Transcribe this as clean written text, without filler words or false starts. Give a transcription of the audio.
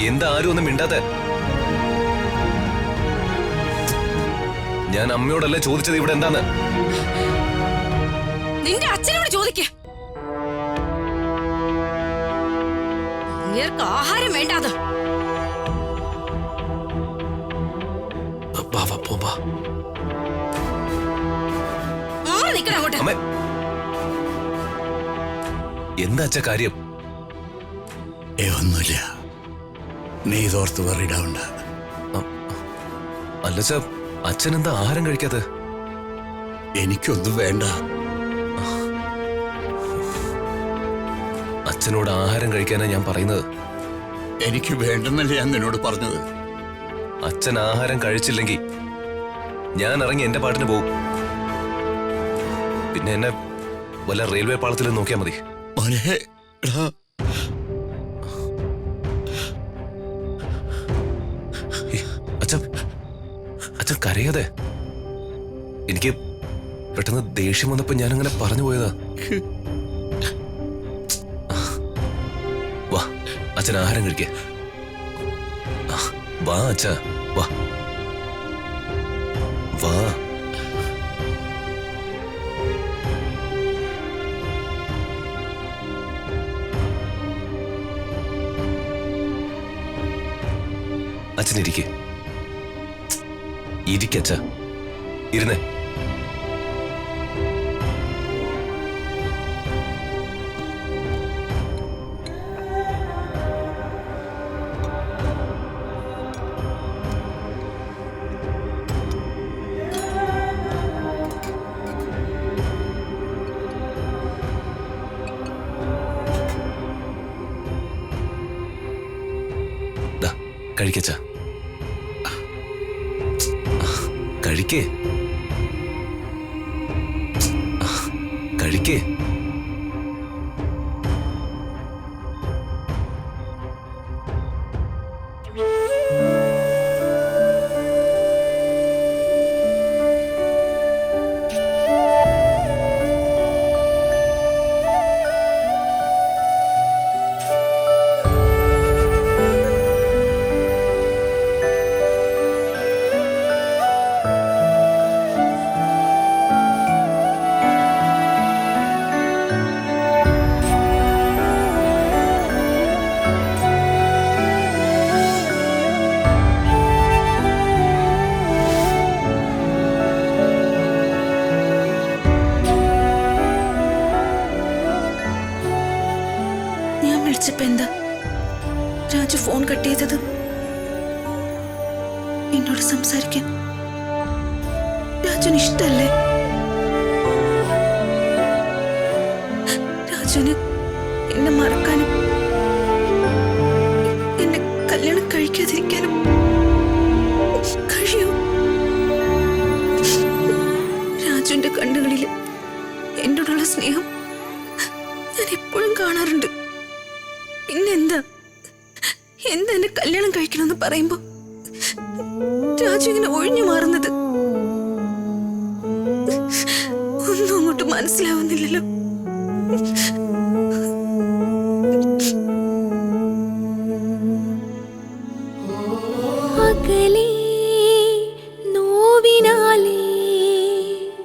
എന്താ ആരും ഒന്നും മിണ്ടാതെ? ഞാൻ അമ്മയോടല്ലേ ചോദിച്ചത് ഇവിടെ എന്താന്ന്. നിന്റെ അച്ഛനോട് ചോദിക്ക. അങ്ങേർക്ക് ആഹാരം വേണ്ടാതെ. എന്താ അച്ഛ കാര്യം? ഒന്നുമില്ല, നീ ഇതോർത്ത് വെറിയിടാവണ്ട. അല്ലച്ച, അച്ഛൻ എന്താ ആഹാരം കഴിക്കാതെ? എനിക്കൊന്നും വേണ്ട. അച്ഛനോട് ആഹാരം കഴിക്കാനാ ഞാൻ പറയുന്നത്. എനിക്ക് വേണ്ടെന്നല്ലേ ഞാൻ നിന്നോട് പറഞ്ഞത്. അച്ഛൻ ആഹാരം കഴിച്ചില്ലെങ്കിൽ ഞാൻ ഇറങ്ങി എന്റെ പാട്ടിന് പോകും. പിന്നെ എന്നെ വല്ല റെയിൽവേ പാളത്തിൽ നോക്കിയാ മതി. അച്ഛൻ കരയാതെ. എനിക്ക് പെട്ടെന്ന് ദേഷ്യം വന്നപ്പോ ഞാനങ്ങനെ പറഞ്ഞു പോയതാ. വാ, അച്ഛൻ ആഹാരം കഴിക്ക. വാ അച്ഛ, വാ വാ. അച്ഛനിരിക്കെ. ഇരിക്കച്ച, ഇരുന്നേ. കഴിക്കച്ച, കഴിക്കേ കഴിക്കേ. എന്താ രാജു ഫോൺ കട്ട് ചെയ്തത്? എന്നോട് സംസാരിക്കാൻ രാജുന് ഇഷ്ടല്ലേ? രാജുന് എന്നെ മറക്കാനും എന്നെ കല്യാണം കഴിക്കാതിരിക്കാനും കഴിയൂ? രാജുവിന്റെ കണ്ണുകളിൽ എന്നോടുള്ള സ്നേഹം ഞാൻ എപ്പോഴും കാണാറുണ്ട്. പിന്നെന്താ എന്നെ കല്യാണം കഴിക്കണമെന്ന് പറയുമ്പോ രാജു ഇങ്ങനെ ഒഴിഞ്ഞു മാറുന്നത്? ഒന്നും അങ്ങോട്ട് മനസ്സിലാവുന്നില്ലല്ലോ.